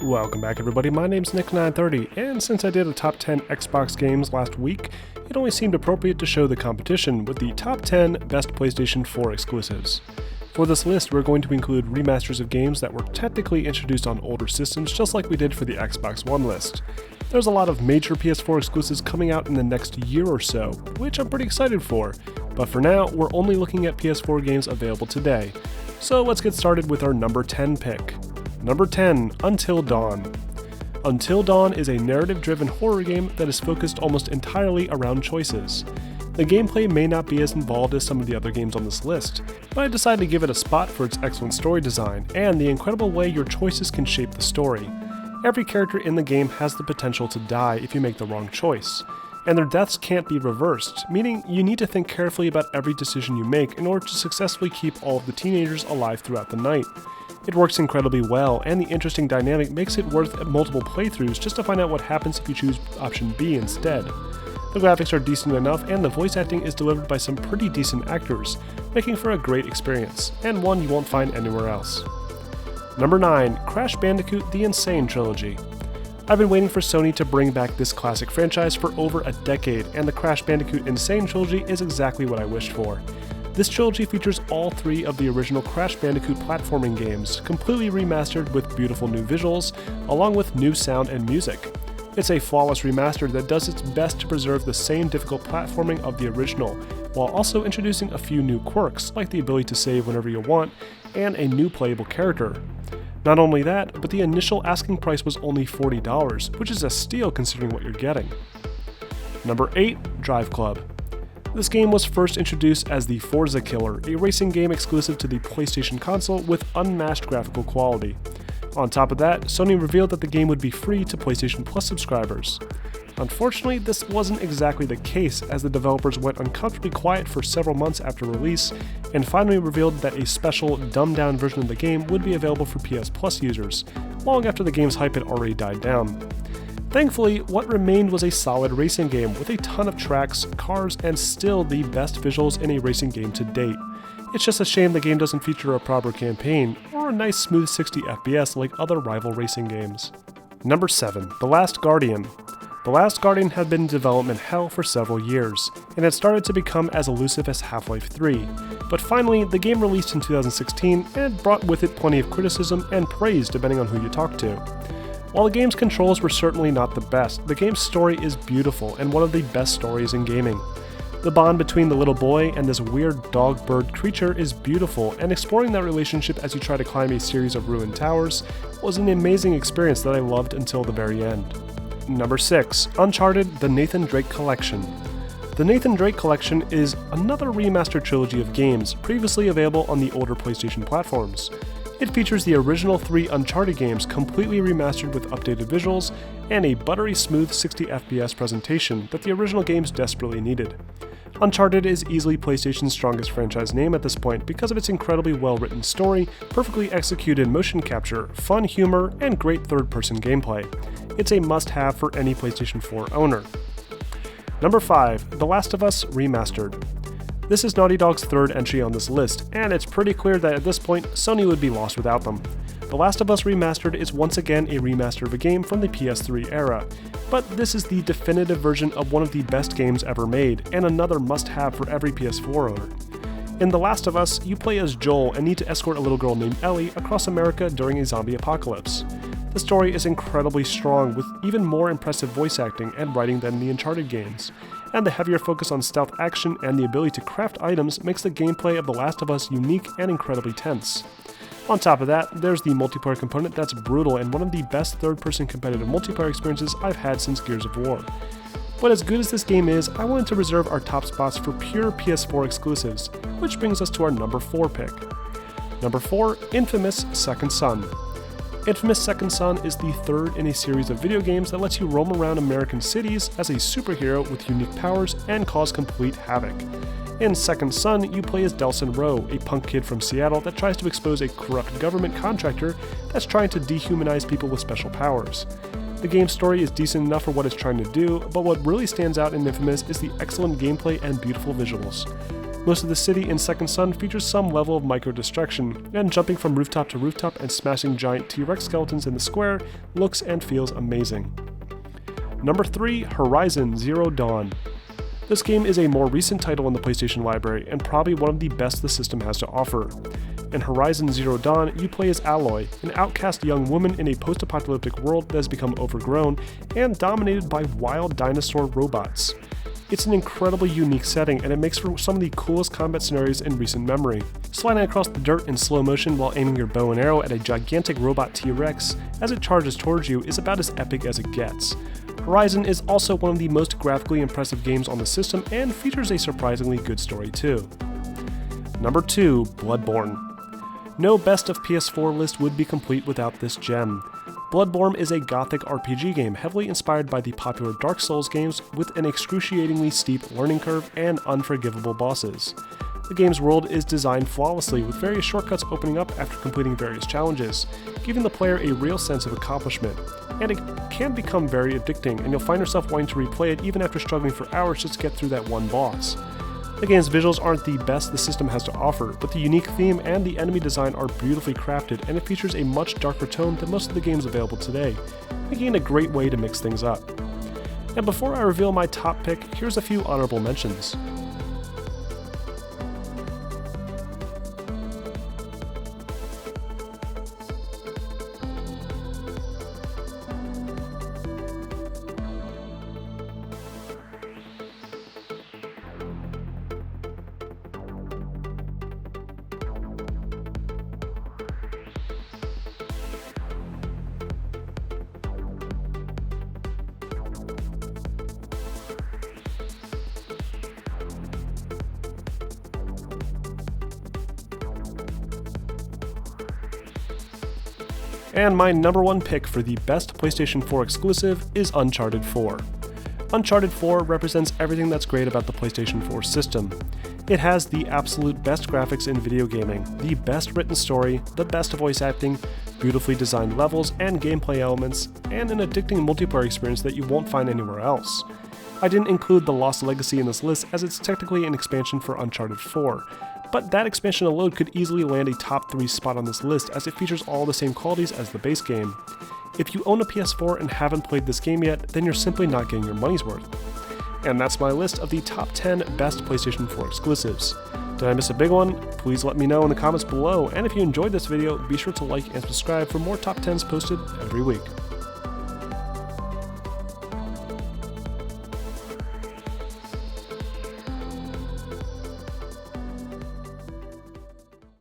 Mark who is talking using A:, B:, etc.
A: Welcome back everybody, my name's Nick930, and since I did a top 10 Xbox games last week, it only seemed appropriate to show the competition with the top 10 best PlayStation 4 exclusives. For this list, we're going to include remasters of games that were technically introduced on older systems, just like we did for the Xbox One list. There's a lot of major PS4 exclusives coming out in the next year or so, which I'm pretty excited for, but for now, we're only looking at PS4 games available today. So let's get started with our number 10 pick. Number 10, Until Dawn. Until Dawn is a narrative-driven horror game that is focused almost entirely around choices. The gameplay may not be as involved as some of the other games on this list, but I decided to give it a spot for its excellent story design and the incredible way your choices can shape the story. Every character in the game has the potential to die if you make the wrong choice, and their deaths can't be reversed, meaning you need to think carefully about every decision you make in order to successfully keep all of the teenagers alive throughout the night. It works incredibly well, and the interesting dynamic makes it worth multiple playthroughs just to find out what happens if you choose option B instead. The graphics are decent enough, and the voice acting is delivered by some pretty decent actors, making for a great experience, and one you won't find anywhere else. Number 9, Crash Bandicoot: The Insane Trilogy. I've been waiting for Sony to bring back this classic franchise for over a decade, and the Crash Bandicoot Insane Trilogy is exactly what I wished for. This trilogy features all three of the original Crash Bandicoot platforming games, completely remastered with beautiful new visuals, along with new sound and music. It's a flawless remaster that does its best to preserve the same difficult platforming of the original, while also introducing a few new quirks, like the ability to save whenever you want, and a new playable character. Not only that, but the initial asking price was only $40, which is a steal considering what you're getting. Number 8, Driveclub. This game was first introduced as the Forza Killer, a racing game exclusive to the PlayStation console with unmatched graphical quality. On top of that, Sony revealed that the game would be free to PlayStation Plus subscribers. Unfortunately, this wasn't exactly the case, as the developers went uncomfortably quiet for several months after release, and finally revealed that a special, dumbed-down version of the game would be available for PS Plus users, long after the game's hype had already died down. Thankfully, what remained was a solid racing game with a ton of tracks, cars, and still the best visuals in a racing game to date. It's just a shame the game doesn't feature a proper campaign, or a nice smooth 60 FPS like other rival racing games. Number 7, The Last Guardian. The Last Guardian had been in development hell for several years, and had started to become as elusive as Half-Life 3, but finally the game released in 2016 and brought with it plenty of criticism and praise depending on who you talk to. While the game's controls were certainly not the best, the game's story is beautiful and one of the best stories in gaming. The bond between the little boy and this weird dog-bird creature is beautiful, and exploring that relationship as you try to climb a series of ruined towers was an amazing experience that I loved until the very end. Number 6, Uncharted: The Nathan Drake Collection. The Nathan Drake Collection is another remastered trilogy of games previously available on the older PlayStation platforms. It features the original 3 Uncharted games completely remastered with updated visuals and a buttery smooth 60 FPS presentation that the original games desperately needed. Uncharted is easily PlayStation's strongest franchise name at this point because of its incredibly well-written story, perfectly executed motion capture, fun humor, and great third-person gameplay. It's a must-have for any PlayStation 4 owner. Number 5, The Last of Us Remastered. This is Naughty Dog's third entry on this list, and it's pretty clear that at this point, Sony would be lost without them. The Last of Us Remastered is once again a remaster of a game from the PS3 era, but this is the definitive version of one of the best games ever made, and another must-have for every PS4 owner. In The Last of Us, you play as Joel and need to escort a little girl named Ellie across America during a zombie apocalypse. The story is incredibly strong, with even more impressive voice acting and writing than the Uncharted games, and the heavier focus on stealth action and the ability to craft items makes the gameplay of The Last of Us unique and incredibly tense. On top of that, there's the multiplayer component that's brutal and one of the best third-person competitive multiplayer experiences I've had since Gears of War. But as good as this game is, I wanted to reserve our top spots for pure PS4 exclusives, which brings us to our number 4 pick. Number 4, Infamous Second Son. Infamous Second Son is the third in a series of video games that lets you roam around American cities as a superhero with unique powers and cause complete havoc. In Second Son, you play as Delson Rowe, a punk kid from Seattle that tries to expose a corrupt government contractor that's trying to dehumanize people with special powers. The game's story is decent enough for what it's trying to do, but what really stands out in Infamous is the excellent gameplay and beautiful visuals. Most of the city in Second Son features some level of micro-destruction, and jumping from rooftop to rooftop and smashing giant T-Rex skeletons in the square looks and feels amazing. Number 3. Horizon Zero Dawn. This game is a more recent title in the PlayStation library, and probably one of the best the system has to offer. In Horizon Zero Dawn, you play as Aloy, an outcast young woman in a post-apocalyptic world that has become overgrown and dominated by wild dinosaur robots. It's an incredibly unique setting, and it makes for some of the coolest combat scenarios in recent memory. Sliding across the dirt in slow motion while aiming your bow and arrow at a gigantic robot T-Rex as it charges towards you is about as epic as it gets. Horizon is also one of the most graphically impressive games on the system and features a surprisingly good story too. Number 2. Bloodborne. No best of PS4 list would be complete without this gem. Bloodborne is a gothic RPG game heavily inspired by the popular Dark Souls games with an excruciatingly steep learning curve and unforgivable bosses. The game's world is designed flawlessly with various shortcuts opening up after completing various challenges, giving the player a real sense of accomplishment, and it can become very addicting and you'll find yourself wanting to replay it even after struggling for hours just to get through that one boss. The game's visuals aren't the best the system has to offer, but the unique theme and the enemy design are beautifully crafted, and it features a much darker tone than most of the games available today, making it a great way to mix things up. And before I reveal my top pick, here's a few honorable mentions. And my number 1 pick for the best PlayStation 4 exclusive is Uncharted 4. Uncharted 4 represents everything that's great about the PlayStation 4 system. It has the absolute best graphics in video gaming, the best written story, the best voice acting, beautifully designed levels and gameplay elements, and an addicting multiplayer experience that you won't find anywhere else. I didn't include The Lost Legacy in this list as it's technically an expansion for Uncharted 4, but that expansion alone could easily land a top 3 spot on this list as it features all the same qualities as the base game. If you own a PS4 and haven't played this game yet, then you're simply not getting your money's worth. And that's my list of the top 10 best PlayStation 4 exclusives. Did I miss a big one? Please let me know in the comments below, and if you enjoyed this video, be sure to like and subscribe for more top 10s posted every week.